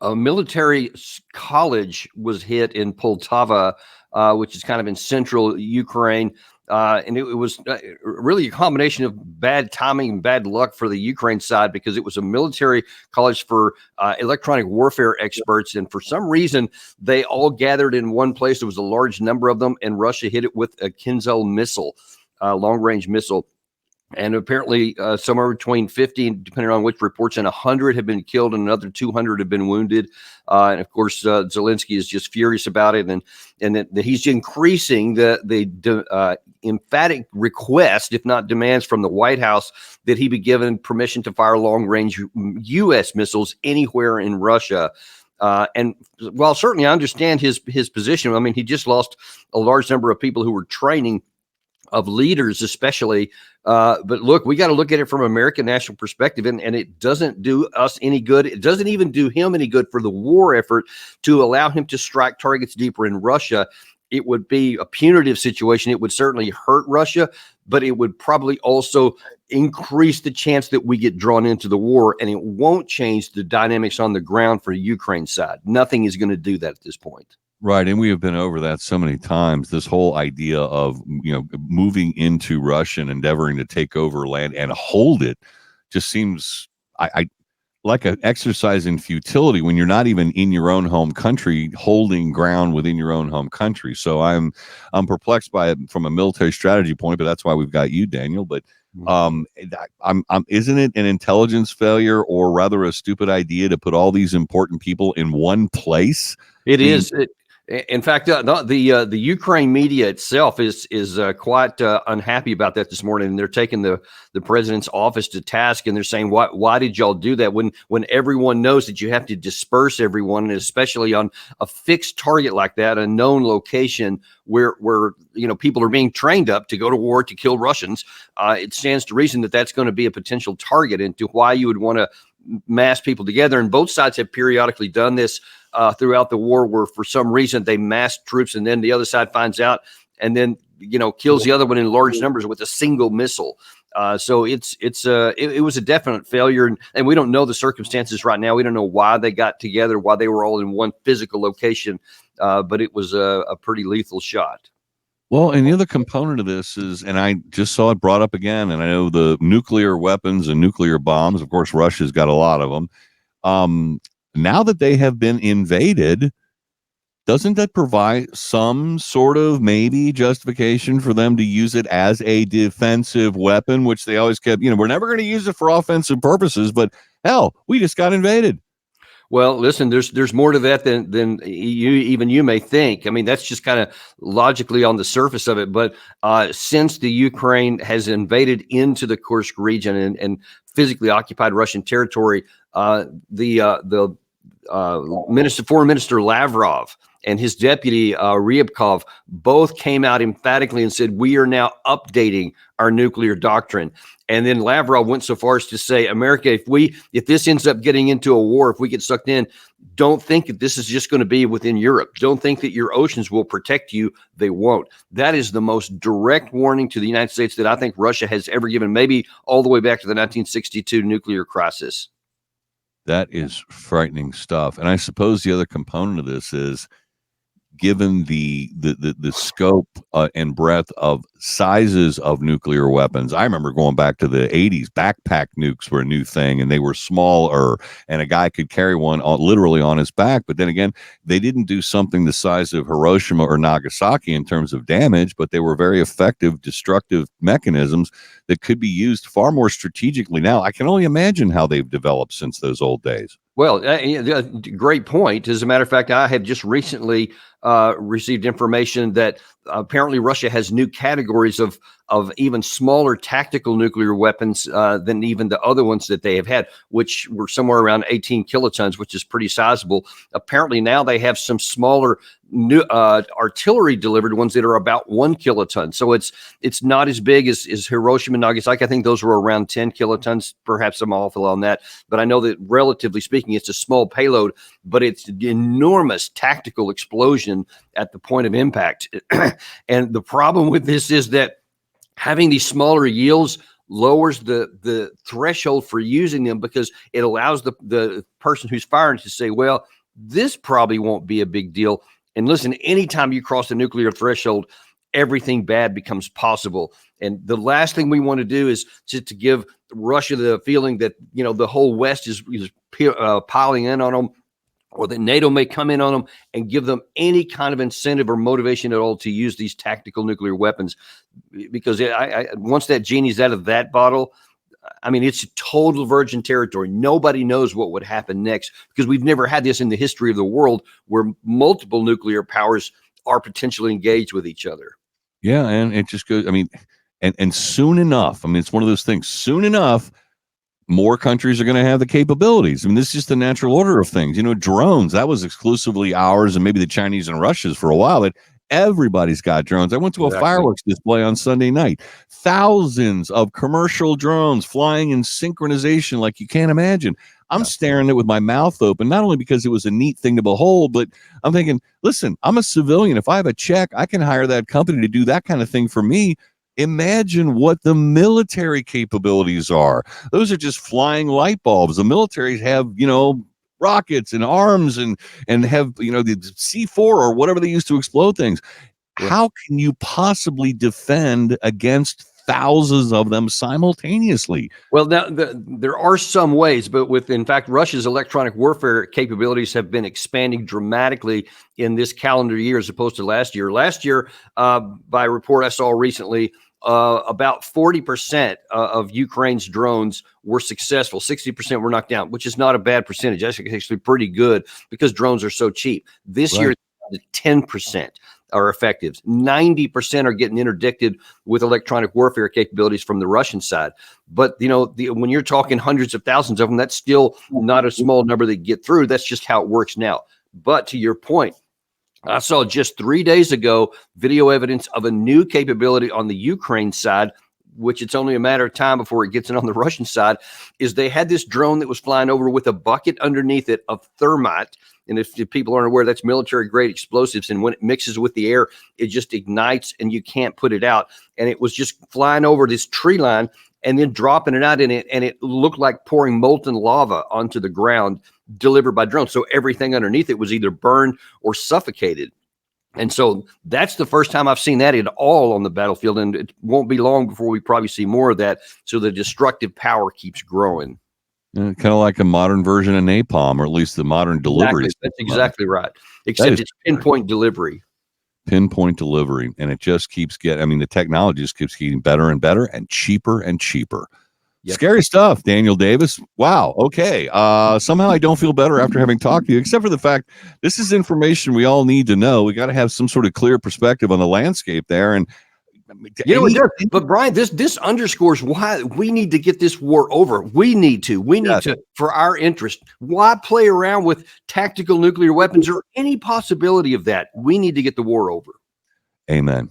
a military college was hit in Poltava, which is kind of in central Ukraine. And it was really a combination of bad timing and bad luck for the Ukraine side, because it was a military college for electronic warfare experts. And for some reason, they all gathered in one place. There was a large number of them, and Russia hit it with a Kinzhal missile, long-range missile. And apparently somewhere between 50, depending on which reports, and 100 have been killed and another 200 have been wounded. And of course, Zelensky is just furious about it. And that he's increasing the emphatic request, if not demands, from the White House that he be given permission to fire long-range U.S. missiles anywhere in Russia. And while certainly I understand his position, I mean, he just lost a large number of people who were training, of leaders especially. But look, we got to look at it from an American national perspective, and it doesn't do us any good. It doesn't even do him any good for the war effort to allow him to strike targets deeper in Russia. It would be a punitive situation. It would certainly hurt Russia, but it would probably also increase the chance that we get drawn into the war, and it won't change the dynamics on the ground for the Ukraine side. Nothing is going to do that at this point. Right. And we have been over that so many times. This whole idea of, moving into Russia and endeavoring to take over land and hold it just seems I like an exercise in futility when you're not even in your own home country, holding ground within your own home country. So I'm perplexed by it from a military strategy point, but that's why we've got you, Daniel. But isn't it an intelligence failure, or rather a stupid idea, to put all these important people in one place? It is. In fact, the Ukraine media itself is quite unhappy about that this morning, and they're taking the president's office to task, and they're saying, why did y'all do that when everyone knows that you have to disperse everyone, and especially on a fixed target like that, a known location where people are being trained up to go to war to kill Russians. It stands to reason that that's going to be a potential target, and to why you would want to mass people together. And both sides have periodically done this throughout the war, where for some reason they mass troops, and then the other side finds out and then kills the other one in large numbers with a single missile. So it was a definite failure, and we don't know the circumstances right now. We don't know why they got together, why they were all in one physical location, but it was a pretty lethal shot. Well, and the other component of this is, and I just saw it brought up again, and I know the nuclear weapons and nuclear bombs, of course, Russia's got a lot of them. Now that they have been invaded, doesn't that provide some sort of maybe justification for them to use it as a defensive weapon, which they always kept, we're never going to use it for offensive purposes, but hell, we just got invaded. Well, listen, there's more to that than you may think. I mean, that's just kind of logically on the surface of it. But since the Ukraine has invaded into the Kursk region and physically occupied Russian territory, the Foreign Minister Lavrov and his deputy Ryabkov both came out emphatically and said, we are now updating our nuclear doctrine. And then Lavrov went so far as to say, America, if this ends up getting into a war, if we get sucked in, don't think that this is just going to be within Europe. Don't think that your oceans will protect you. They won't. That is the most direct warning to the United States that I think Russia has ever given, maybe all the way back to the 1962 nuclear crisis. That is frightening stuff. And I suppose the other component of this is, given the scope and breadth of sizes of nuclear weapons. I remember going back to the 80s, backpack nukes were a new thing, and they were smaller, and a guy could carry one literally on his back. But then again, they didn't do something the size of Hiroshima or Nagasaki in terms of damage, but they were very effective, destructive mechanisms that could be used far more strategically now. I can only imagine how they've developed since those old days. Well, great point. As a matter of fact, I have just recently received information that apparently Russia has new categories of even smaller tactical nuclear weapons than even the other ones that they have had, which were somewhere around 18 kilotons, which is pretty sizable. Apparently now they have some smaller new artillery delivered ones that are about 1 kiloton. So it's not as big as Hiroshima and Nagasaki. I think those were around 10 kilotons. Perhaps I'm awful on that, but I know that relatively speaking, it's a small payload, but it's an enormous tactical explosion at the point of impact. And the problem with this is that having these smaller yields lowers the threshold for using them, because it allows the person who's firing to say, well, this probably won't be a big deal. And listen, anytime you cross the nuclear threshold, everything bad becomes possible. And the last thing we want to do is to give Russia the feeling that, the whole West is piling in on them, or that NATO may come in on them and give them any kind of incentive or motivation at all to use these tactical nuclear weapons. Because once that genie's out of that bottle, I mean, it's total virgin territory. Nobody knows what would happen next, because we've never had this in the history of the world where multiple nuclear powers are potentially engaged with each other. Yeah, and it just goes, I mean, and soon enough, I mean, it's one of those things, soon enough, more countries are going to have the capabilities. I mean, this is just the natural order of things. Drones, that was exclusively ours and maybe the Chinese and Russia's for a while, but everybody's got drones. I went to a fireworks display on Sunday night. Thousands of commercial drones flying in synchronization like you can't imagine. I'm staring at it with my mouth open, not only because it was a neat thing to behold, but I'm thinking, listen, I'm a civilian. If I have a check, I can hire that company to do that kind of thing for me. Imagine what the military capabilities are. Those are just flying light bulbs. The militaries have, rockets and arms and have, the C4 or whatever they use to explode things. Yeah. How can you possibly defend against thousands of them simultaneously? Well, now there are some ways, but in fact, Russia's electronic warfare capabilities have been expanding dramatically in this calendar year as opposed to last year. Last year, by a report I saw recently, about 40% of Ukraine's drones were successful. 60% were knocked down, which is not a bad percentage. That's actually pretty good because drones are so cheap. This year, 10% are effective. 90% are getting interdicted with electronic warfare capabilities from the Russian side. But, when you're talking hundreds of thousands of them, that's still not a small number that get through. That's just how it works now. But to your point, I saw just 3 days ago video evidence of a new capability on the Ukraine side, which it's only a matter of time before it gets in on the Russian side. Is they had this drone that was flying over with a bucket underneath it of thermite. And if people aren't aware, that's military grade explosives. And when it mixes with the air, it just ignites and you can't put it out. And it was just flying over this tree line and then dropping it out in it. And it looked like pouring molten lava onto the ground, delivered by drone. So everything underneath it was either burned or suffocated. And so that's the first time I've seen that at all on the battlefield. And it won't be long before we probably see more of that. So the destructive power keeps growing. Kind of like a modern version of napalm, or at least the modern delivery. Exactly. That's exactly right. Except it's pinpoint delivery. Pinpoint delivery. And it just keeps the technology just keeps getting better and better and cheaper and cheaper. Yep. Scary stuff, Daniel Davis. Wow. Okay. Somehow I don't feel better after having talked to you, except for the fact this is information we all need to know. We got to have some sort of clear perspective on the landscape there. And but Brian, this underscores why we need to get this war over. We need to, for our interest. Why play around with tactical nuclear weapons or any possibility of that? We need to get the war over. Amen.